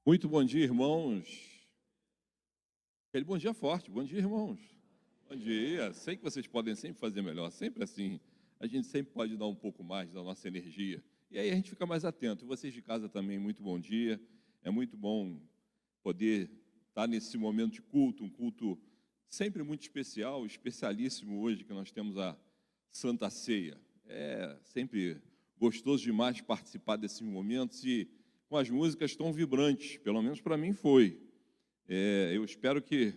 Muito bom dia, irmãos. Aquele bom dia forte. Bom dia, irmãos. Bom dia. Sei que vocês podem sempre fazer melhor, sempre assim. A gente sempre pode dar um pouco mais da nossa energia. E aí a gente fica mais atento. E vocês de casa também, muito bom dia. É muito bom poder estar nesse momento de culto, um culto sempre muito especial, especialíssimo hoje, que nós temos a Santa Ceia. É sempre gostoso demais participar desses momentos e com as músicas tão vibrantes, pelo menos para mim foi. Eu espero que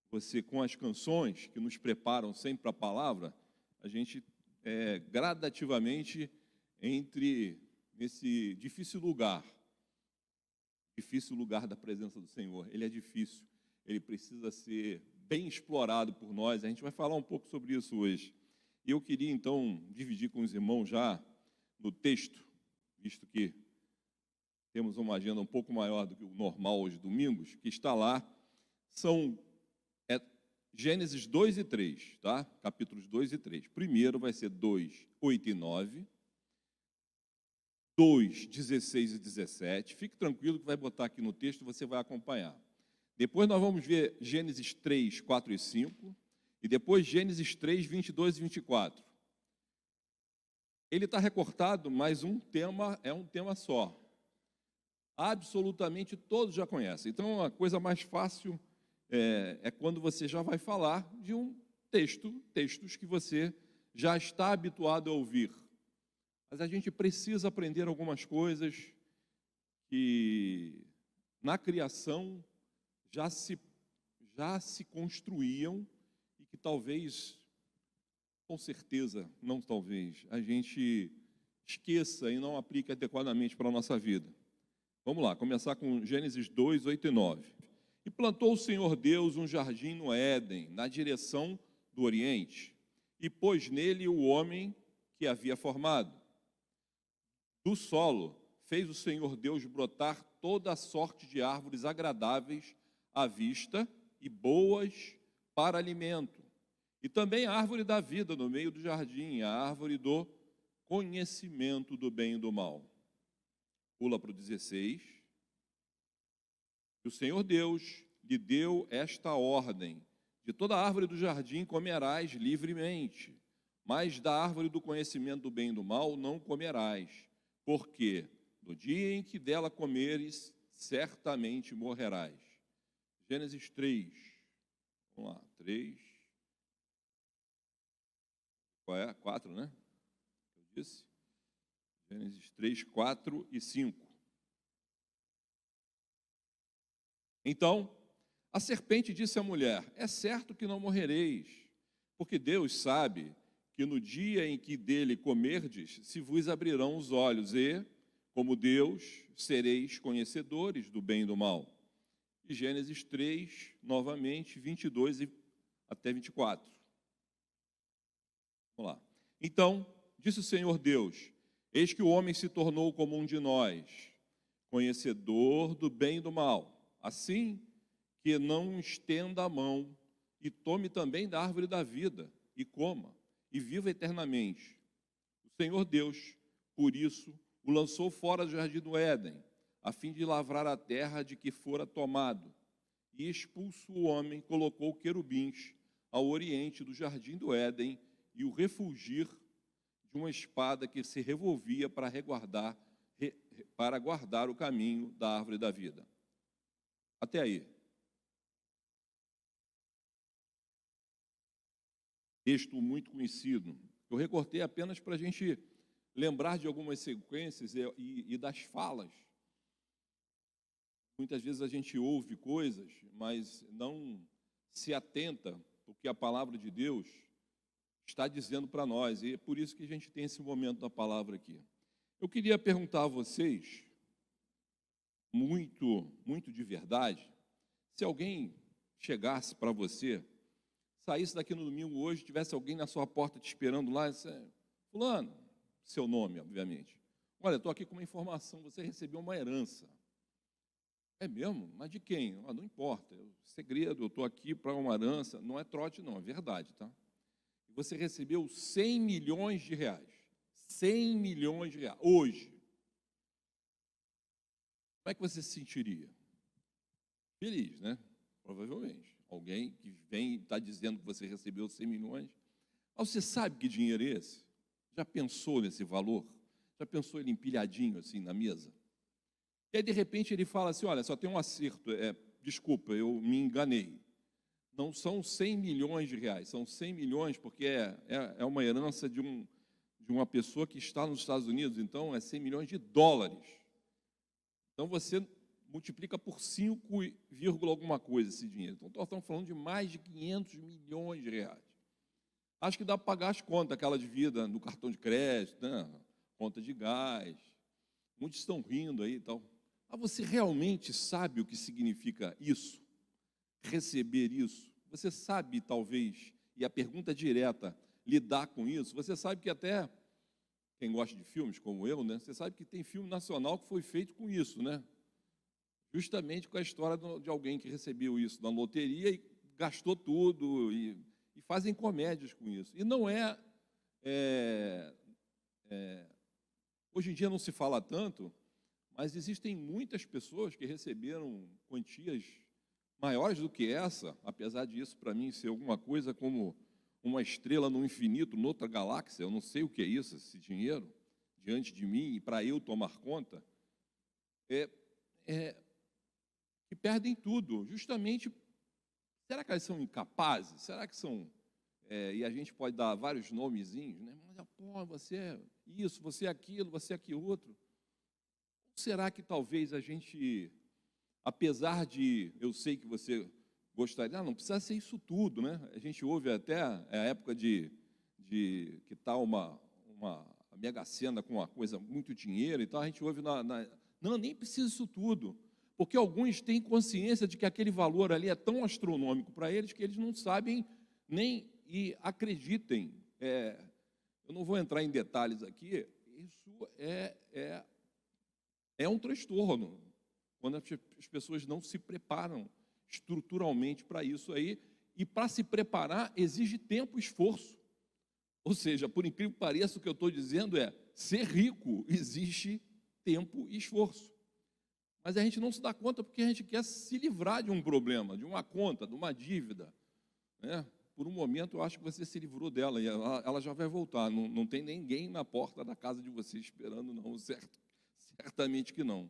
você, com as canções que nos preparam sempre para a palavra, a gente gradativamente entre nesse difícil lugar da presença do Senhor. Ele é difícil, ele precisa ser bem explorado por nós. A gente vai falar um pouco sobre isso hoje. E eu queria, então, dividir com os irmãos já no texto, visto que temos uma agenda um pouco maior do que o normal hoje, domingos, que está lá, são Gênesis 2 e 3, tá? Capítulos 2 e 3. Primeiro vai ser 2, 8 e 9, 2, 16 e 17. Fique tranquilo que vai botar aqui no texto, você vai acompanhar. Depois nós vamos ver Gênesis 3, 4 e 5, e depois Gênesis 3, 22 e 24. Ele está recortado, mas um tema só. Absolutamente todos já conhecem. Então, a coisa mais fácil é quando você já vai falar de um textos que você já está habituado a ouvir. Mas a gente precisa aprender algumas coisas que na criação já se construíam e que talvez, com certeza, não talvez, a gente esqueça e não aplique adequadamente para a nossa vida. Vamos lá, começar com Gênesis 2, 8 e 9. E plantou o Senhor Deus um jardim no Éden, na direção do Oriente, e pôs nele o homem que havia formado. Do solo fez o Senhor Deus brotar toda a sorte de árvores agradáveis à vista e boas para alimento. E também a árvore da vida no meio do jardim, a árvore do conhecimento do bem e do mal. Pula para o 16. E o Senhor Deus lhe deu esta ordem: de toda árvore do jardim comerás livremente, mas da árvore do conhecimento do bem e do mal não comerás, porque no dia em que dela comeres, certamente morrerás. Gênesis 3. Vamos lá, 3. Qual é? 4, né? Eu disse. Gênesis 3, 4 e 5. Então, a serpente disse à mulher: é certo que não morrereis, porque Deus sabe que no dia em que dele comerdes, se vos abrirão os olhos e, como Deus, sereis conhecedores do bem e do mal. E Gênesis 3, novamente, 22 até 24. Vamos lá. Então, disse o Senhor Deus: eis que o homem se tornou como um de nós, conhecedor do bem e do mal. Assim que não estenda a mão e tome também da árvore da vida e coma e viva eternamente. O Senhor Deus, por isso, o lançou fora do jardim do Éden, a fim de lavrar a terra de que fora tomado. E expulso o homem, colocou querubins ao oriente do jardim do Éden e o refulgir de uma espada que se revolvia para guardar o caminho da árvore da vida. Até aí. Texto muito conhecido. Eu recortei apenas para a gente lembrar de algumas sequências e das falas. Muitas vezes a gente ouve coisas, mas não se atenta ao que a palavra de Deus está dizendo para nós. E é por isso que a gente tem esse momento da palavra aqui. Eu queria perguntar a vocês, muito de verdade, se alguém chegasse para você, saísse daqui no domingo hoje, tivesse alguém na sua porta te esperando lá, e disse: fulano, seu nome, obviamente. Olha, estou aqui com uma informação, você recebeu uma herança. É mesmo? Mas de quem? Não importa, é segredo, eu estou aqui para uma herança. Não é trote, não, é verdade, tá? Você recebeu 100 milhões de reais. 100 milhões de reais, hoje. como é que você se sentiria? Feliz, né? Provavelmente. Alguém que vem e está dizendo que você recebeu 100 milhões. Mas você sabe que dinheiro é esse? Já pensou nesse valor? Já pensou ele empilhadinho assim na mesa? E aí, de repente, ele fala assim, olha, só tem um acerto, desculpa, eu me enganei. Não são 100 milhões de reais, são 100 milhões porque é uma herança de uma pessoa que está nos Estados Unidos, então é 100 milhões de dólares. Então você multiplica por 5, alguma coisa esse dinheiro. Então nós estamos falando de mais de 500 milhões de reais. Acho que dá para pagar as contas, aquela de vida no cartão de crédito, né? Conta de gás. Muitos estão rindo aí e tal. Mas você realmente sabe o que significa isso? Receber isso? Você sabe, talvez, e a pergunta direta, lidar com isso? Você sabe que até, quem gosta de filmes como eu, né? Você sabe que tem filme nacional que foi feito com isso, né? Justamente com a história de alguém que recebeu isso na loteria e gastou tudo, e fazem comédias com isso. E não hoje em dia não se fala tanto, mas existem muitas pessoas que receberam quantias maiores do que essa, apesar disso, para mim, ser alguma coisa como uma estrela no infinito, noutra galáxia, eu não sei o que é isso, esse dinheiro, diante de mim, e para eu tomar conta, que perdem tudo, justamente. Será que elas são incapazes? Será que são... e a gente pode dar vários nomezinhos, né? Mas, pô, você é isso, você é aquilo, você é aquilo outro. Será que talvez a gente, apesar de... Eu sei que você gostaria... Não precisa ser isso tudo, né? A gente ouve até a época de que está a Mega Sena com uma coisa, muito dinheiro e tal, a gente ouve não, nem precisa isso tudo. Porque alguns têm consciência de que aquele valor ali é tão astronômico para eles que eles não sabem nem e acreditem. Eu não vou entrar em detalhes aqui, isso é um transtorno, quando as pessoas não se preparam estruturalmente para isso aí, e para se preparar exige tempo e esforço. Ou seja, por incrível que pareça, o que eu estou dizendo ser rico exige tempo e esforço. Mas a gente não se dá conta porque a gente quer se livrar de um problema, de uma conta, de uma dívida, né? Por um momento, eu acho que você se livrou dela e ela já vai voltar. Não tem ninguém na porta da casa de você esperando, não, certo? Certamente que não.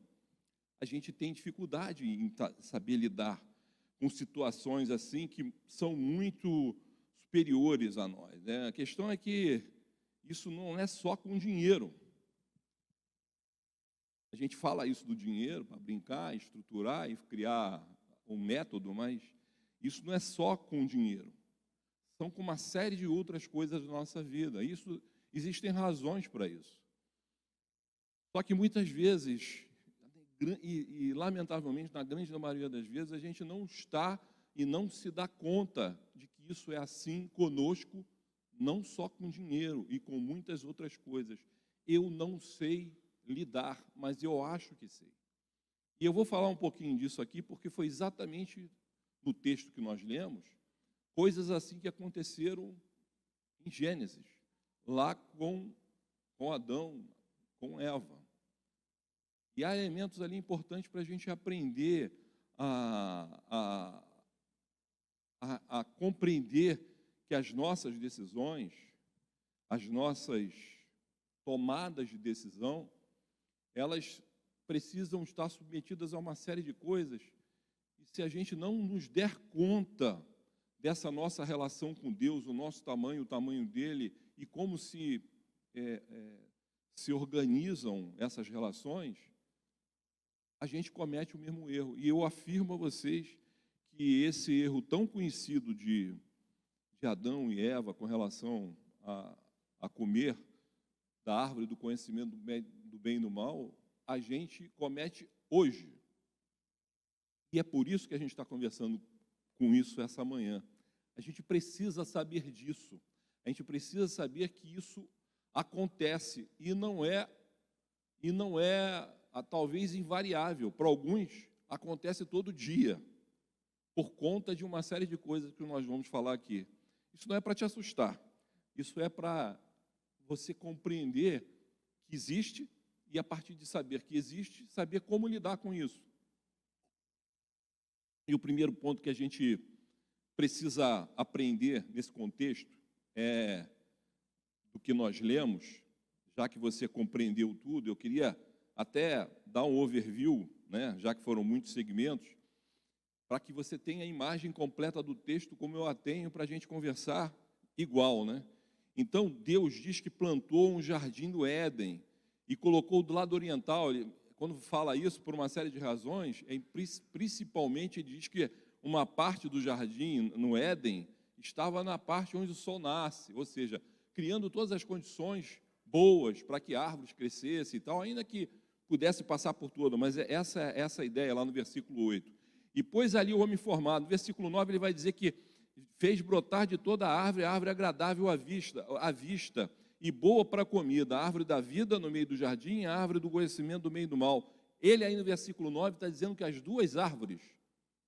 A gente tem dificuldade em saber lidar com situações assim que são muito superiores a nós, né? A questão é que isso não é só com dinheiro. A gente fala isso do dinheiro para brincar, estruturar e criar um método, mas isso não é só com dinheiro. São com uma série de outras coisas da nossa vida. Existem razões para isso. Só que muitas vezes, e lamentavelmente, na grande maioria das vezes, a gente não está e não se dá conta de que isso é assim conosco, não só com dinheiro e com muitas outras coisas. Eu não sei lidar, mas eu acho que sei. E eu vou falar um pouquinho disso aqui, porque foi exatamente no texto que nós lemos, coisas assim que aconteceram em Gênesis, lá com Adão, com Eva. E há elementos ali importantes para a gente aprender a compreender que as nossas decisões, as nossas tomadas de decisão, elas precisam estar submetidas a uma série de coisas, e se a gente não nos der conta dessa nossa relação com Deus, o nosso tamanho, o tamanho dele, e como se organizam essas relações, a gente comete o mesmo erro. E eu afirmo a vocês que esse erro tão conhecido de Adão e Eva com relação a comer da árvore do conhecimento do bem e do mal, a gente comete hoje. E é por isso que a gente está conversando com isso essa manhã. A gente precisa saber disso. A gente precisa saber que isso acontece e não é talvez invariável. Para alguns, acontece todo dia, por conta de uma série de coisas que nós vamos falar aqui. Isso não é para te assustar. Isso é para você compreender que existe e a partir de saber que existe, saber como lidar com isso. E o primeiro ponto que a gente precisa aprender nesse contexto é do que nós lemos, já que você compreendeu tudo, eu queria até dar um overview, né, já que foram muitos segmentos, para que você tenha a imagem completa do texto, como eu a tenho, para a gente conversar igual, né? Então, Deus diz que plantou um jardim do Éden e colocou do lado oriental. Quando fala isso, por uma série de razões, principalmente ele diz que uma parte do jardim no Éden estava na parte onde o sol nasce, ou seja, criando todas as condições boas para que árvores crescessem e tal, ainda que pudesse passar por tudo, mas essa ideia lá no versículo 8. E pôs ali o homem formado. No versículo 9 ele vai dizer que fez brotar de toda a árvore agradável à vista e boa para a comida, a árvore da vida no meio do jardim, a árvore do conhecimento do meio do mal. Ele aí no versículo 9 está dizendo que as duas árvores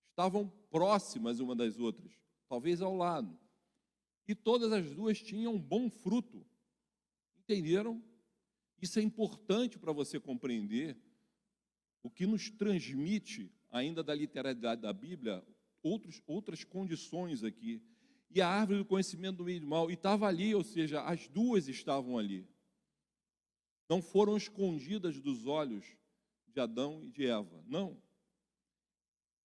estavam próximas uma das outras, talvez ao lado. E todas as duas tinham bom fruto. Entenderam? Isso é importante para você compreender o que nos transmite, ainda da literalidade da Bíblia, outras condições aqui. E a árvore do conhecimento do bem e do mal, e estava ali, ou seja, as duas estavam ali. Não foram escondidas dos olhos de Adão e de Eva, não.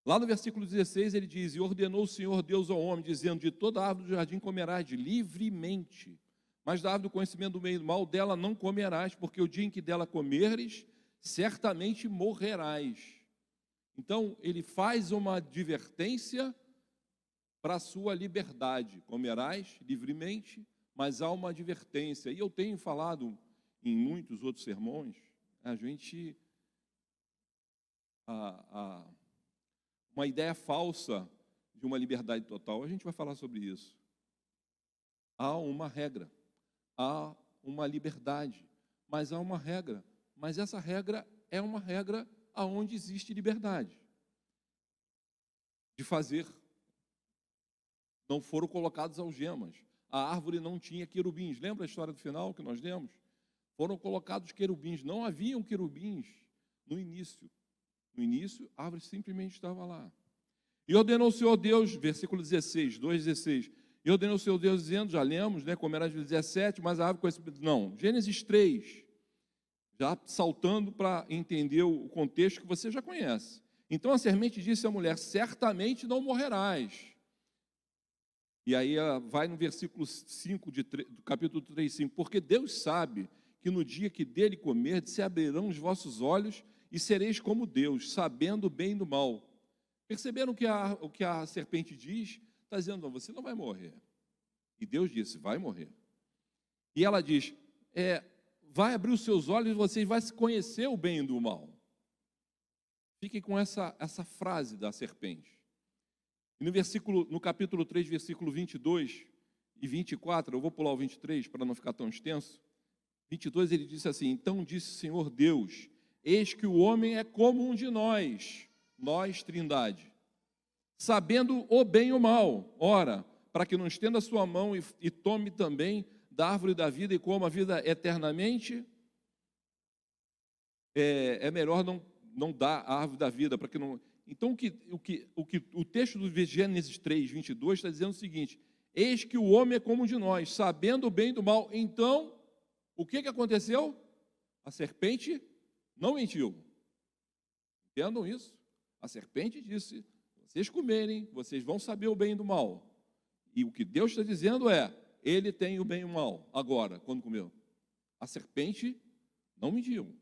Lá no versículo 16 ele diz, e ordenou o Senhor Deus ao homem, dizendo, de toda a árvore do jardim comerás livremente, mas da árvore do conhecimento do bem e do mal, dela não comerás, porque o dia em que dela comeres, certamente morrerás. Então, ele faz uma advertência para a sua liberdade. Comerás livremente, mas há uma advertência. E eu tenho falado em muitos outros sermões, uma ideia falsa de uma liberdade total. A gente vai falar sobre isso. Há uma regra, há uma liberdade, mas há uma regra. Mas essa regra é uma regra aonde existe liberdade de fazer. Não foram colocadas algemas. A árvore não tinha querubins. Lembra a história do final que nós lemos? Foram colocados querubins. Não haviam querubins no início. No início, a árvore simplesmente estava lá. E ordenou o Senhor Deus, versículo 16, 2,16. E ordenou o Senhor Deus dizendo, já lemos, né, comerás de 17, mas a árvore conhecimento. Não, Gênesis 3. Já saltando para entender o contexto que você já conhece. Então a serpente disse à mulher, certamente não morrerás. E aí vai no versículo 5 do capítulo 3, 5, porque Deus sabe que no dia que dele comerdes, se abrirão os vossos olhos e sereis como Deus, sabendo o bem e do mal. Perceberam o que a serpente diz? Está dizendo, não, você não vai morrer. E Deus disse, vai morrer. E ela diz, vai abrir os seus olhos e você vai conhecer o bem e do mal. Fiquem com essa frase da serpente. E no capítulo 3, versículo 22 e 24, eu vou pular o 23 para não ficar tão extenso. 22 ele disse assim, então disse o Senhor Deus, eis que o homem é como um de nós trindade, sabendo o bem e o mal. Ora, para que não estenda a sua mão e tome também da árvore da vida e coma a vida eternamente, é melhor não dar a árvore da vida, para que não... Então, o texto do Gênesis 3, 22 está dizendo o seguinte, eis que o homem é como um de nós, sabendo o bem e do mal. Então, o que aconteceu? A serpente não mentiu. Entendam isso? A serpente disse, vocês comerem, vocês vão saber o bem e do mal. E o que Deus está dizendo é, ele tem o bem e o mal. Agora, quando comeu? A serpente não mentiu.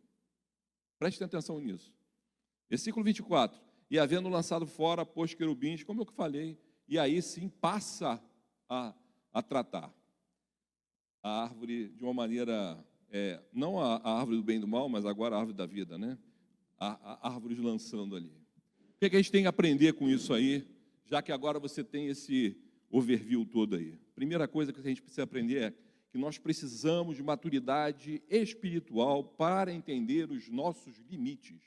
Prestem atenção nisso. Versículo 24. E havendo lançado fora, pôs querubins, como eu falei, e aí sim passa a tratar a árvore de uma maneira, não a árvore do bem e do mal, mas agora a árvore da vida, né? A árvore lançando ali. O que a gente tem que aprender com isso aí, já que agora você tem esse overview todo aí? Primeira coisa que a gente precisa aprender é que nós precisamos de maturidade espiritual para entender os nossos limites.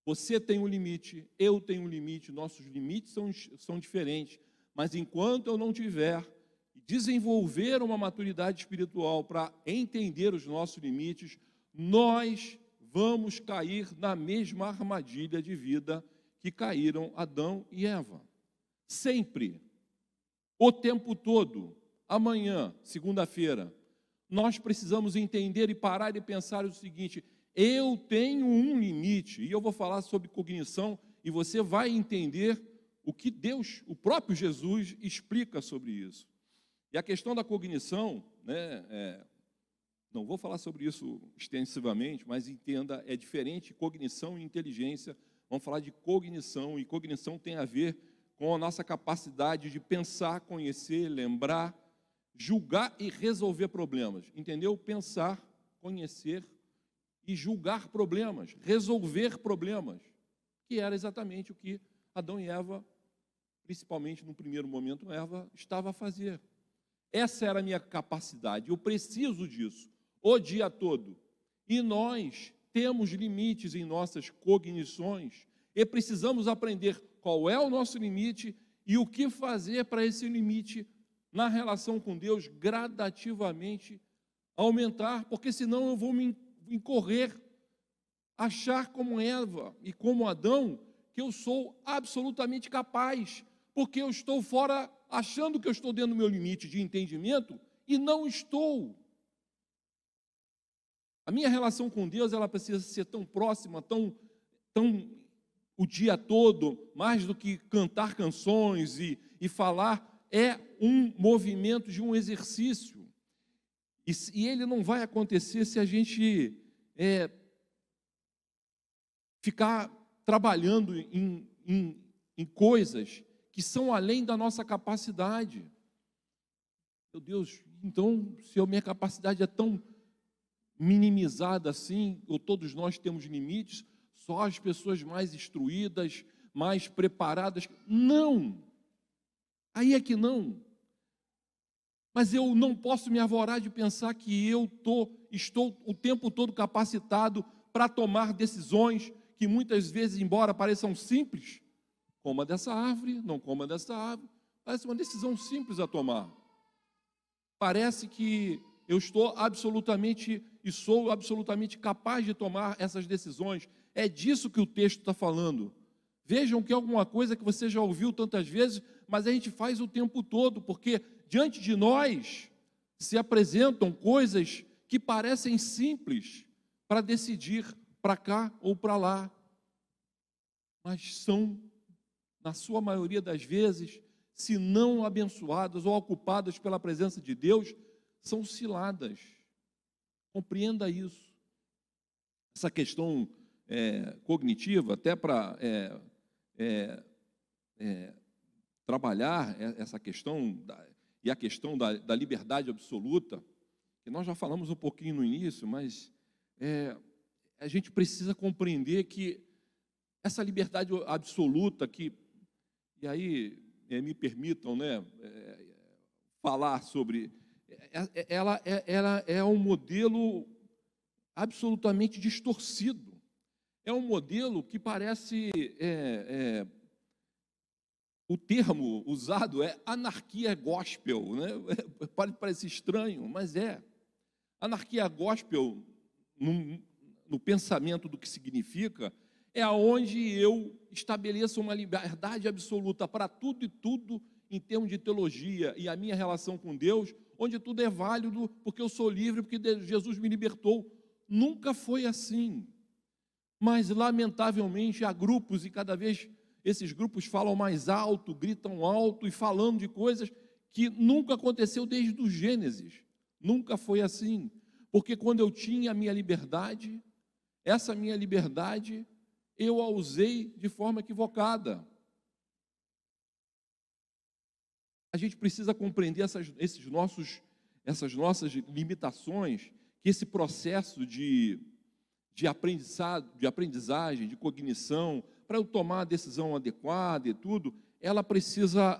Você tem um limite, eu tenho um limite, nossos limites são diferentes, mas enquanto eu não tiver desenvolver uma maturidade espiritual para entender os nossos limites, nós vamos cair na mesma armadilha de vida que caíram Adão e Eva. Sempre, o tempo todo, amanhã, segunda-feira, nós precisamos entender e parar e pensar o seguinte: eu tenho um limite, e eu vou falar sobre cognição, e você vai entender o que Deus, o próprio Jesus, explica sobre isso. E a questão da cognição, não vou falar sobre isso extensivamente, mas entenda, é diferente cognição e inteligência. Vamos falar de cognição, e cognição tem a ver com a nossa capacidade de pensar, conhecer, lembrar, julgar e resolver problemas. Entendeu? Pensar, conhecer e julgar problemas, resolver problemas, que era exatamente o que Adão e Eva, principalmente no primeiro momento, Eva estava a fazer. Essa era a minha capacidade, eu preciso disso o dia todo. E nós temos limites em nossas cognições e precisamos aprender qual é o nosso limite e o que fazer para esse limite, na relação com Deus, gradativamente aumentar, porque senão eu vou me incorrer, achar como Eva e como Adão, que eu sou absolutamente capaz, porque eu estou fora, achando que eu estou dentro do meu limite de entendimento, e não estou. A minha relação com Deus, ela precisa ser tão próxima, tão o dia todo, mais do que cantar canções e falar, é um movimento de um exercício. E ele não vai acontecer se a gente ficar trabalhando em coisas que são além da nossa capacidade. Meu Deus, então, se a minha capacidade é tão minimizada assim, ou todos nós temos limites, só as pessoas mais instruídas, mais preparadas. Não! Aí é que não. Mas eu não posso me arvorar de pensar que eu estou o tempo todo capacitado para tomar decisões que muitas vezes, embora pareçam simples, coma dessa árvore, não coma dessa árvore, parece uma decisão simples a tomar. Parece que eu estou absolutamente e sou absolutamente capaz de tomar essas decisões. É disso que o texto está falando. Vejam que é alguma coisa que você já ouviu tantas vezes, mas a gente faz o tempo todo, porque diante de nós se apresentam coisas que parecem simples para decidir para cá ou para lá, mas são, na sua maioria das vezes, se não abençoadas ou ocupadas pela presença de Deus, são ciladas. Compreenda isso. Essa questão cognitiva, até para trabalhar essa questão, e a questão da liberdade absoluta, que nós já falamos um pouquinho no início, mas a gente precisa compreender que essa liberdade absoluta, e aí me permitam falar sobre, ela é um modelo absolutamente distorcido. É um modelo que parece, o termo usado é anarquia gospel, né? Pode parecer estranho, mas é. Anarquia gospel, no pensamento do que significa, é aonde eu estabeleço uma liberdade absoluta para tudo e tudo, em termos de teologia e a minha relação com Deus, onde tudo é válido, porque eu sou livre, porque Jesus me libertou. Nunca foi assim. Mas, lamentavelmente, há grupos, e cada vez esses grupos falam mais alto, gritam alto e falando de coisas que nunca aconteceu desde o Gênesis. Nunca foi assim. Porque quando eu tinha a minha liberdade, essa minha liberdade, eu a usei de forma equivocada. A gente precisa compreender essas nossas limitações, que esse processo de aprendizagem, de cognição, para eu tomar a decisão adequada e tudo, ela precisa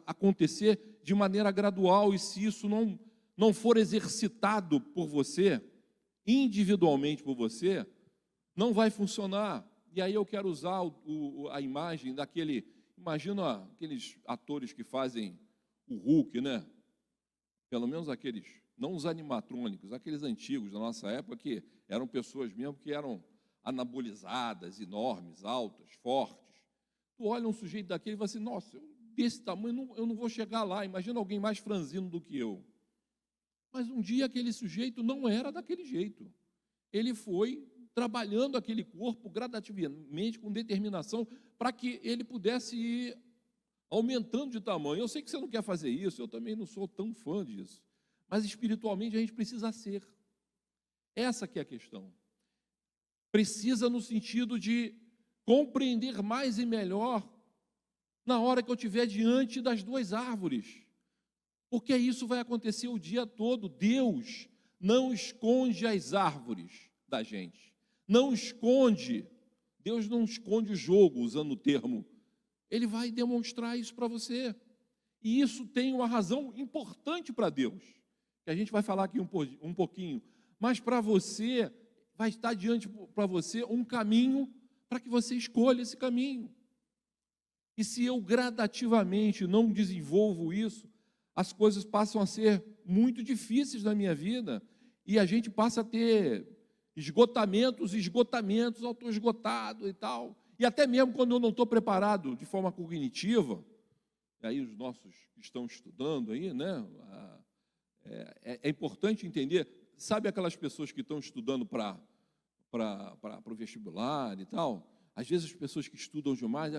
acontecer de maneira gradual, e se isso não for exercitado por você, individualmente por você, não vai funcionar. E aí eu quero usar a imagem daquele, imagina aqueles atores que fazem o Hulk, né? Pelo menos aqueles, não os animatrônicos, aqueles antigos da nossa época, que eram pessoas mesmo que eram anabolizadas, enormes, altas, fortes. Tu olha um sujeito daquele e fala assim, nossa, desse tamanho eu não vou chegar lá, imagina alguém mais franzino do que eu. Mas um dia aquele sujeito não era daquele jeito. Ele foi trabalhando aquele corpo gradativamente, com determinação, para que ele pudesse ir aumentando de tamanho. Eu sei que você não quer fazer isso, eu também não sou tão fã disso. Mas espiritualmente a gente precisa ser. Essa que é a questão. Precisa no sentido de compreender mais e melhor na hora que eu estiver diante das duas árvores. Porque isso vai acontecer o dia todo. Deus não esconde as árvores da gente. Não esconde. Deus não esconde o jogo, usando o termo. Ele vai demonstrar isso para você. E isso tem uma razão importante para Deus, que a gente vai falar aqui um pouquinho. Mas para você, vai estar diante para você um caminho para que você escolha esse caminho. E se eu gradativamente não desenvolvo isso, as coisas passam a ser muito difíceis na minha vida e a gente passa a ter esgotamentos, eu estou esgotado e tal. E até mesmo quando eu não estou preparado de forma cognitiva, e aí os nossos que estão estudando aí, né? É importante entender, sabe aquelas pessoas que estão estudando para o vestibular e tal? Às vezes as pessoas que estudam demais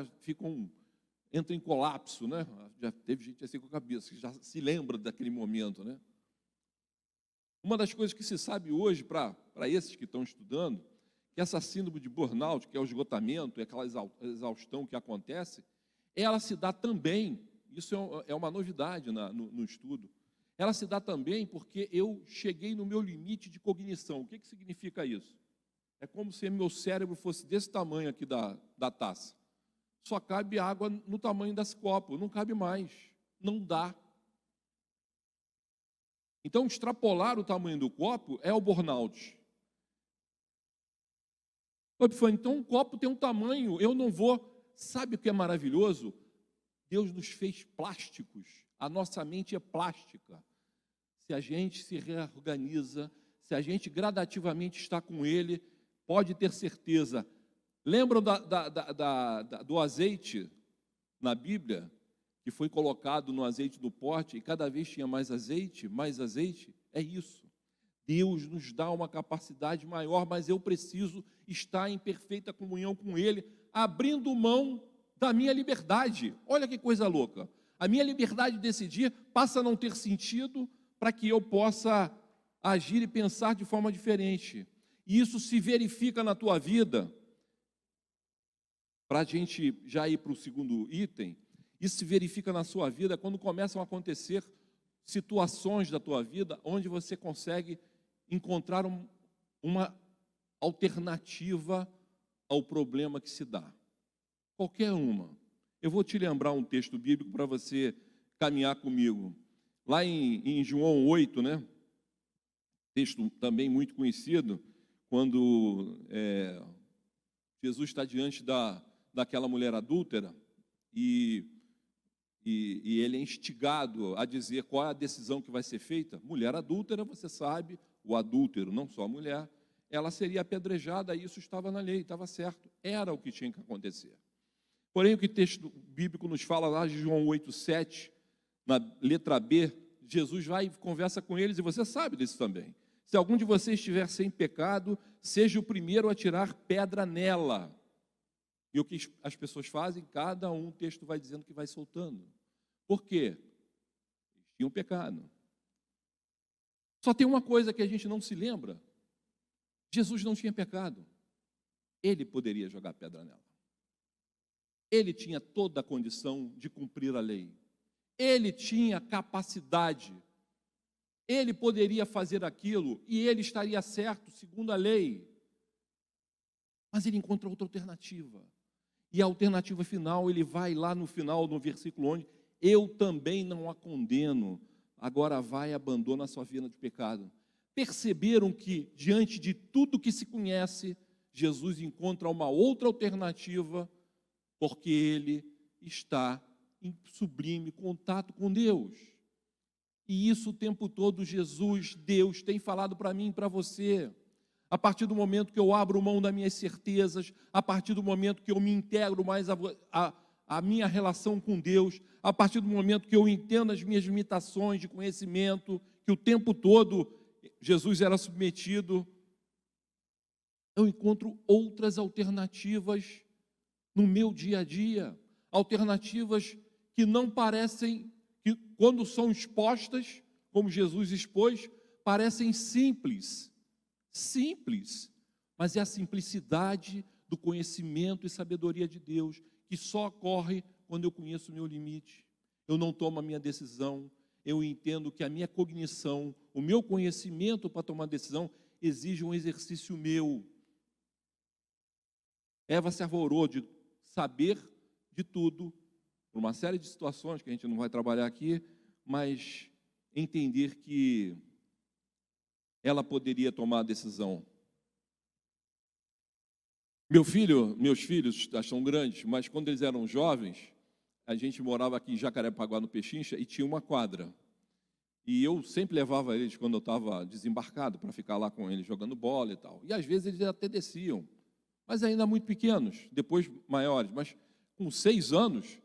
entram em colapso, né? Já teve gente assim com a cabeça, que já se lembra daquele momento, né? Uma das coisas que se sabe hoje para esses que estão estudando, que essa síndrome de burnout, que é o esgotamento, é aquela exaustão que acontece, ela se dá também, isso é uma novidade no estudo, ela se dá também porque eu cheguei no meu limite de cognição. O que significa isso? É como se meu cérebro fosse desse tamanho aqui da taça. Só cabe água no tamanho desse copo, não cabe mais, não dá. Então, extrapolar o tamanho do copo é o burnout. Então, um copo tem um tamanho, eu não vou... Sabe o que é maravilhoso? Deus nos fez plásticos, a nossa mente é plástica. Se a gente se reorganiza, se a gente gradativamente está com Ele, pode ter certeza. Lembram do azeite na Bíblia? Que foi colocado no azeite do pote e cada vez tinha mais azeite? É isso. Deus nos dá uma capacidade maior, mas eu preciso estar em perfeita comunhão com Ele, abrindo mão da minha liberdade. Olha que coisa louca. A minha liberdade de decidir passa a não ter sentido para que eu possa agir e pensar de forma diferente. E isso se verifica na tua vida. Para a gente já ir para o segundo item, isso se verifica na sua vida quando começam a acontecer situações da tua vida onde você consegue encontrar uma alternativa ao problema que se dá. Qualquer uma. Eu vou te lembrar um texto bíblico para você caminhar comigo. Lá em João 8, né? Texto também muito conhecido, quando Jesus está diante daquela mulher adúltera e ele é instigado a dizer qual é a decisão que vai ser feita. Mulher adúltera, você sabe, o adúltero, não só a mulher, ela seria apedrejada, e isso estava na lei, estava certo, era o que tinha que acontecer. Porém, o que o texto bíblico nos fala lá de João 8,7, na letra B, Jesus vai e conversa com eles, e você sabe disso também. Se algum de vocês estiver sem pecado, seja o primeiro a tirar pedra nela. E o que as pessoas fazem? Cada um, o texto vai dizendo que vai soltando. Por quê? Eles tinham pecado. Só tem uma coisa que a gente não se lembra. Jesus não tinha pecado. Ele poderia jogar pedra nela. Ele tinha toda a condição de cumprir a lei. Ele tinha capacidade. Ele poderia fazer aquilo e ele estaria certo segundo a lei. Mas ele encontra outra alternativa. E a alternativa final, ele vai lá no final, no versículo onde eu também não a condeno, agora vai e abandona a sua vida de pecado. Perceberam que, diante de tudo que se conhece, Jesus encontra uma outra alternativa, porque ele está em sublime contato com Deus. E isso o tempo todo, Jesus, Deus, tem falado para mim e para você. a partir do momento que eu abro mão das minhas certezas, a partir do momento que eu me integro mais a minha relação com Deus, a partir do momento que eu entendo as minhas limitações de conhecimento, que o tempo todo Jesus era submetido, eu encontro outras alternativas no meu dia a dia, alternativas que não parecem, que quando são expostas, como Jesus expôs, parecem simples, mas é a simplicidade do conhecimento e sabedoria de Deus, que só ocorre quando eu conheço o meu limite, eu não tomo a minha decisão, eu entendo que a minha cognição, o meu conhecimento para tomar decisão, exige um exercício meu. Eva se arvorou de saber de tudo, por uma série de situações que a gente não vai trabalhar aqui, mas entender que ela poderia tomar a decisão. Meus filhos já são grandes, mas quando eles eram jovens, a gente morava aqui em Jacarepaguá, no Pechincha, e tinha uma quadra. E eu sempre levava eles, quando eu estava desembarcado, para ficar lá com eles, jogando bola e tal. E às vezes eles até desciam, mas ainda muito pequenos, depois maiores. Mas com 6 anos,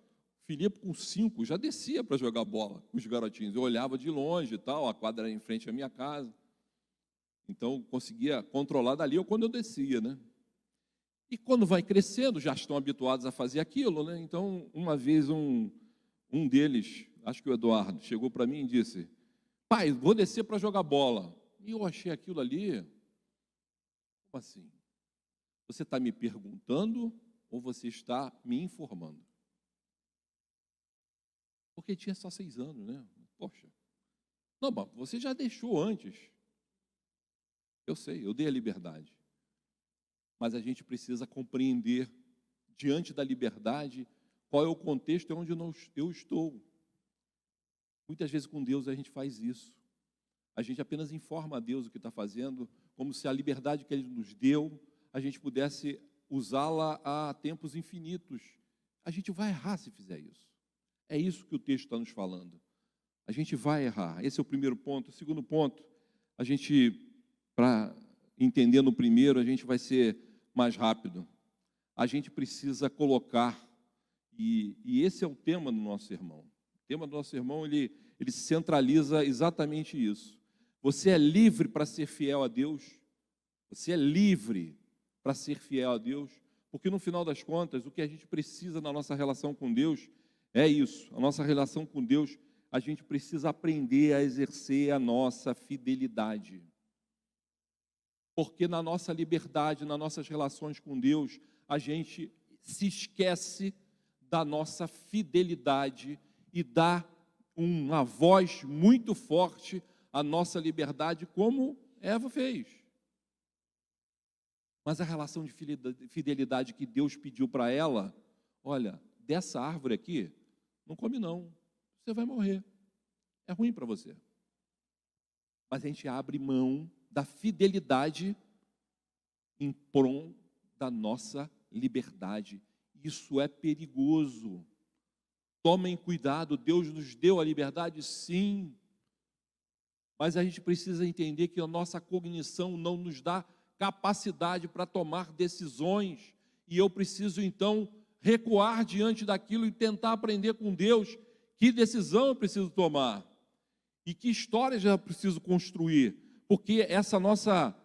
Filipe com 5 já descia para jogar bola com os garotinhos. Eu olhava de longe e tal, a quadra era em frente à minha casa. Então, conseguia controlar dali ou quando eu descia, né? E quando vai crescendo, já estão habituados a fazer aquilo, né? Então, uma vez um deles, acho que o Eduardo, chegou para mim e disse: pai, vou descer para jogar bola. E eu achei aquilo ali, como assim? Você está me perguntando ou você está me informando? Porque tinha só 6 anos, né? Poxa. Não, mas você já deixou antes. Eu sei, eu dei a liberdade. Mas a gente precisa compreender, diante da liberdade, qual é o contexto onde eu estou. Muitas vezes com Deus a gente faz isso. A gente apenas informa a Deus o que está fazendo, como se a liberdade que Ele nos deu, a gente pudesse usá-la a tempos infinitos. A gente vai errar se fizer isso. É isso que o texto está nos falando. A gente vai errar. Esse é o primeiro ponto. O segundo ponto, a gente, para entender no primeiro, a gente vai ser mais rápido. A gente precisa colocar, e esse é o tema do nosso sermão. O tema do nosso sermão, ele centraliza exatamente isso. Você é livre para ser fiel a Deus. Você é livre para ser fiel a Deus, porque no final das contas, o que a gente precisa na nossa relação com Deus é isso. A nossa relação com Deus, a gente precisa aprender a exercer a nossa fidelidade. Porque na nossa liberdade, nas nossas relações com Deus, a gente se esquece da nossa fidelidade e dá uma voz muito forte à nossa liberdade, como Eva fez. Mas a relação de fidelidade que Deus pediu para ela, olha, dessa árvore aqui, não come não, você vai morrer, é ruim para você. Mas a gente abre mão da fidelidade em prol da nossa liberdade. Isso é perigoso. Tomem cuidado, Deus nos deu a liberdade, sim, mas a gente precisa entender que a nossa cognição não nos dá capacidade para tomar decisões, e eu preciso então recuar diante daquilo e tentar aprender com Deus que decisão eu preciso tomar e que história já preciso construir, porque essa nossa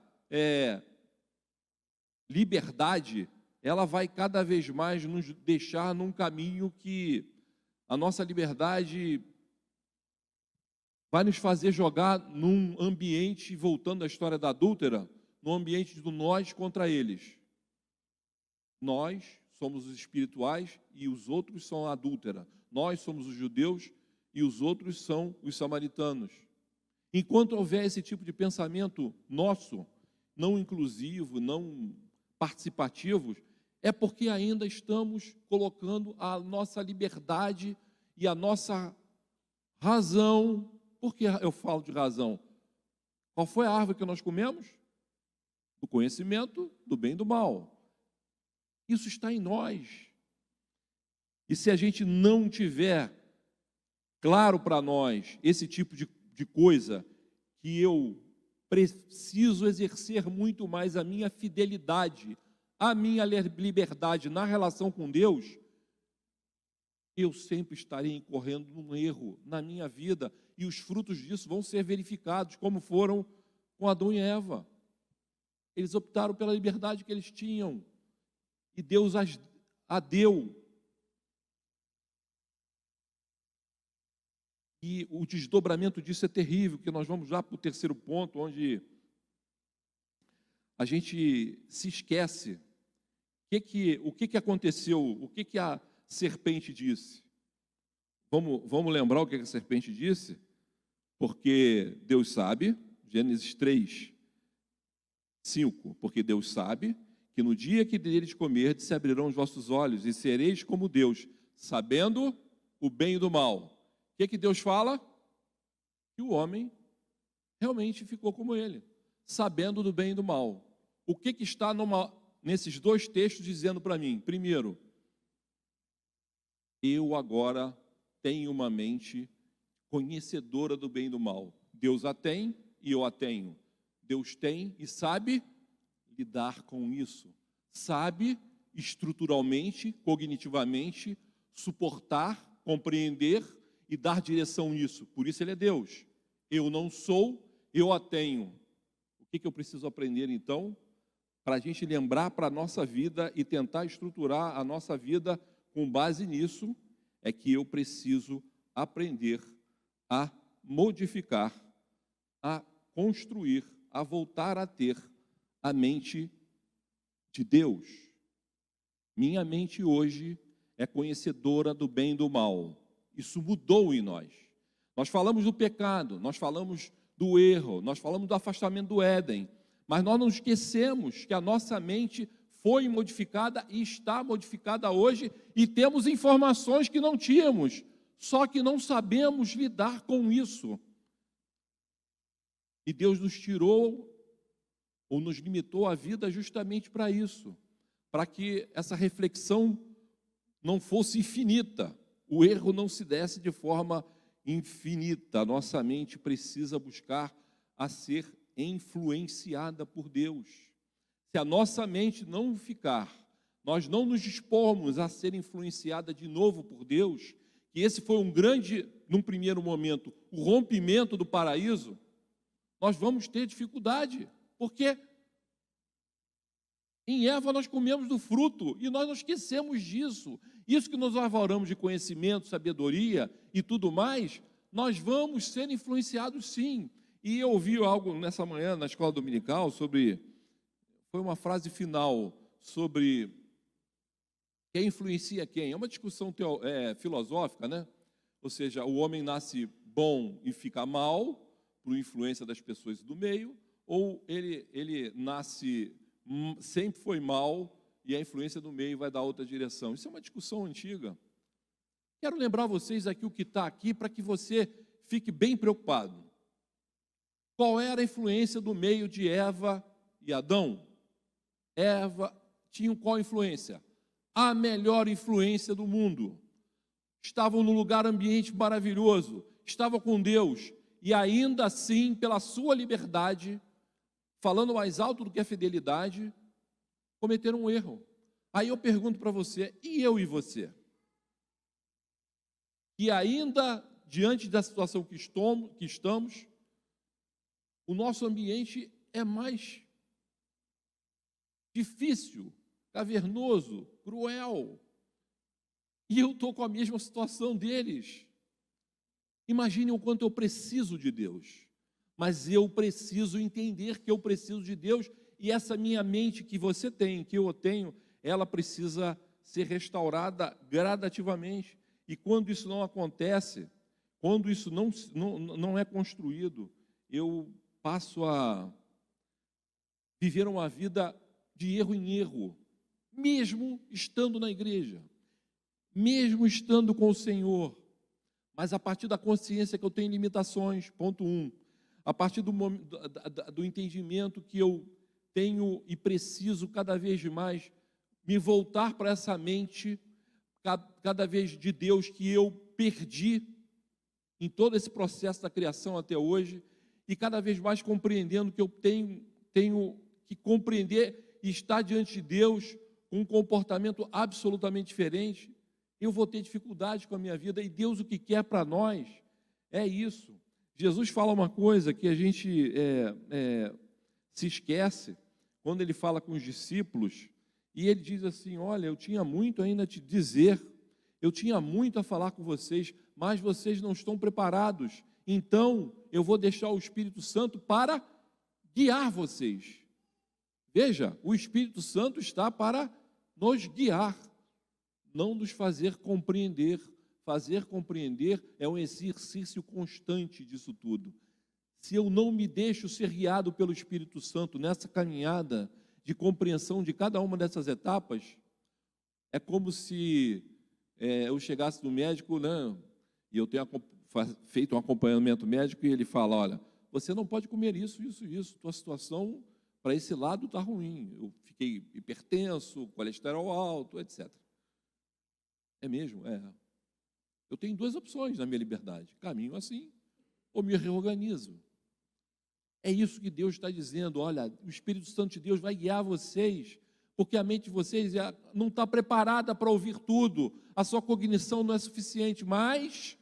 liberdade, ela vai cada vez mais nos deixar num caminho que a nossa liberdade vai nos fazer jogar num ambiente, voltando à história da adúltera, num ambiente do nós contra eles. Nós somos os espirituais e os outros são a adúltera. Nós somos os judeus e os outros são os samaritanos. Enquanto houver esse tipo de pensamento nosso, não inclusivo, não participativo, é porque ainda estamos colocando a nossa liberdade e a nossa razão. Por que eu falo de razão? Qual foi a árvore que nós comemos? Do conhecimento do bem e do mal. Isso está em nós. E se a gente não tiver claro para nós esse tipo de coisa, que eu preciso exercer muito mais a minha fidelidade, a minha liberdade na relação com Deus, eu sempre estarei incorrendo num erro na minha vida, e os frutos disso vão ser verificados, como foram com Adão e Eva. Eles optaram pela liberdade que eles tinham, e Deus a deu. E o desdobramento disso é terrível, que nós vamos já para o terceiro ponto, onde a gente se esquece. O que aconteceu? O que a serpente disse? Vamos lembrar o que a serpente disse? Porque Deus sabe, Gênesis 3, 5, porque Deus sabe que no dia que deles comerdes se abrirão os vossos olhos e sereis como Deus, sabendo o bem e do mal. O que Deus fala? Que o homem realmente ficou como ele, sabendo do bem e do mal. O que está nesses dois textos dizendo para mim? Primeiro, eu agora tenho uma mente conhecedora do bem e do mal. Deus a tem e eu a tenho. Deus tem e sabe lidar com isso. Sabe estruturalmente, cognitivamente, suportar, compreender e dar direção nisso. Por isso ele é Deus. Eu não sou, eu a tenho. O que eu preciso aprender então? Para a gente lembrar para a nossa vida e tentar estruturar a nossa vida com base nisso, é que eu preciso aprender a modificar, a construir, a voltar a ter a mente de Deus. Minha mente hoje é conhecedora do bem e do mal. Isso mudou em nós. Nós falamos do pecado, nós falamos do erro, nós falamos do afastamento do Éden, mas nós não esquecemos que a nossa mente foi modificada e está modificada hoje, e temos informações que não tínhamos, só que não sabemos lidar com isso. E Deus nos tirou ou nos limitou a vida justamente para isso, para que essa reflexão não fosse infinita, o erro não se desse de forma infinita. A nossa mente precisa buscar a ser influenciada por Deus. Se a nossa mente não ficar, nós não nos dispormos a ser influenciada de novo por Deus, que esse foi um grande, num primeiro momento, o rompimento do paraíso, nós vamos ter dificuldade, porque em Eva nós comemos do fruto e nós não esquecemos disso. Isso que nós avaloramos de conhecimento, sabedoria e tudo mais, nós vamos ser influenciados sim. E eu ouvi algo nessa manhã na escola dominical sobre, foi uma frase final sobre quem influencia quem. É uma discussão filosófica, né? Ou seja, o homem nasce bom e fica mal por influência das pessoas do meio, ou ele nasce, sempre foi mal e a influência do meio vai dar outra direção. Isso é uma discussão antiga. Quero lembrar vocês aqui o que está aqui para que você fique bem preocupado. Qual era a influência do meio de Eva e Adão? Eva tinha qual influência? A melhor influência do mundo. Estavam num lugar ambiente maravilhoso, estavam com Deus, e ainda assim, pela sua liberdade, falando mais alto do que a fidelidade, cometeram um erro. Aí eu pergunto para você, e eu e você? Que ainda, diante da situação que estamos, o nosso ambiente é mais difícil, cavernoso, cruel. E eu estou com a mesma situação deles. Imagine o quanto eu preciso de Deus. Mas eu preciso entender que eu preciso de Deus, e essa minha mente que você tem, que eu tenho, ela precisa ser restaurada gradativamente. E quando isso não acontece, quando isso não é construído, eu passo a viver uma vida de erro em erro, mesmo estando na igreja, mesmo estando com o Senhor, mas a partir da consciência que eu tenho limitações, ponto 1, a partir do entendimento que eu tenho e preciso cada vez mais me voltar para essa mente, cada vez de Deus que eu perdi em todo esse processo da criação até hoje, e cada vez mais compreendendo que eu tenho que compreender e estar diante de Deus com um comportamento absolutamente diferente, eu vou ter dificuldade com a minha vida, e Deus o que quer para nós é isso. Jesus fala uma coisa que a gente se esquece, quando ele fala com os discípulos, e ele diz assim: olha, eu tinha muito ainda a te dizer, eu tinha muito a falar com vocês, mas vocês não estão preparados, então eu vou deixar o Espírito Santo para guiar vocês. Veja, o Espírito Santo está para nos guiar, não nos fazer compreender. Fazer compreender é um exercício constante disso tudo. Se eu não me deixo ser guiado pelo Espírito Santo nessa caminhada de compreensão de cada uma dessas etapas, é como se eu chegasse no médico, né, e eu tenho feito um acompanhamento médico, e ele fala: olha, você não pode comer isso, tua situação para esse lado está ruim, eu fiquei hipertenso, colesterol alto, etc. É mesmo? É. Eu tenho duas opções na minha liberdade: caminho assim, ou me reorganizo. É isso que Deus está dizendo. Olha, o Espírito Santo de Deus vai guiar vocês, porque a mente de vocês não está preparada para ouvir tudo, a sua cognição não é suficiente, mas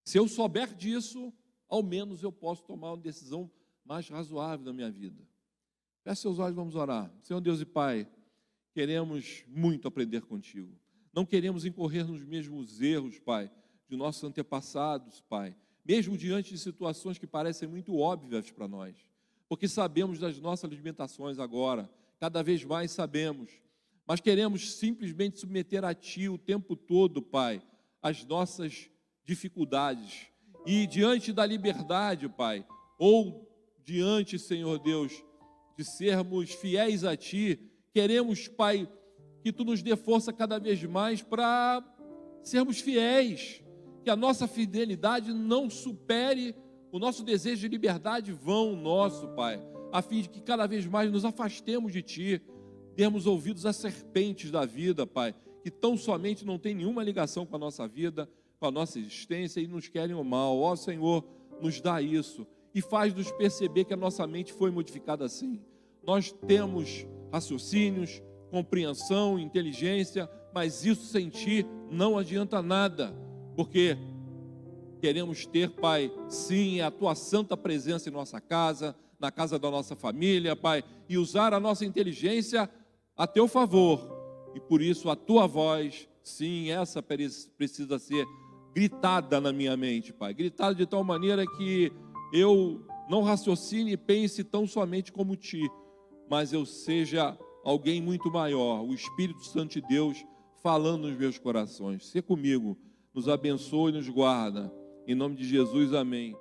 se eu souber disso, ao menos eu posso tomar uma decisão mais razoável na minha vida. Feche seus olhos, vamos orar. Senhor Deus e Pai, queremos muito aprender contigo. Não queremos incorrer nos mesmos erros, Pai, de nossos antepassados, Pai, mesmo diante de situações que parecem muito óbvias para nós, porque sabemos das nossas limitações agora, cada vez mais sabemos, mas queremos simplesmente submeter a Ti o tempo todo, Pai, as nossas dificuldades, e diante da liberdade, Pai, ou diante, Senhor Deus, de sermos fiéis a Ti, queremos, Pai, que Tu nos dê força cada vez mais para sermos fiéis, que a nossa fidelidade não supere o nosso desejo de liberdade vão nosso, Pai, a fim de que cada vez mais nos afastemos de Ti, demos ouvidos às serpentes da vida, Pai, que tão somente não tem nenhuma ligação com a nossa vida, com a nossa existência e nos querem o mal. Ó Senhor, nos dá isso e faz-nos perceber que a nossa mente foi modificada assim. Nós temos raciocínios, compreensão, inteligência, mas isso sem Ti não adianta nada, porque queremos ter, Pai, sim, a Tua santa presença em nossa casa, na casa da nossa família, Pai, e usar a nossa inteligência a Teu favor, e por isso a Tua voz, sim, essa precisa ser gritada na minha mente, Pai, gritada de tal maneira que eu não raciocine e pense tão somente como Ti, mas eu seja alguém muito maior, o Espírito Santo de Deus falando nos meus corações. Se comigo, nos abençoe e nos guarda, em nome de Jesus, amém.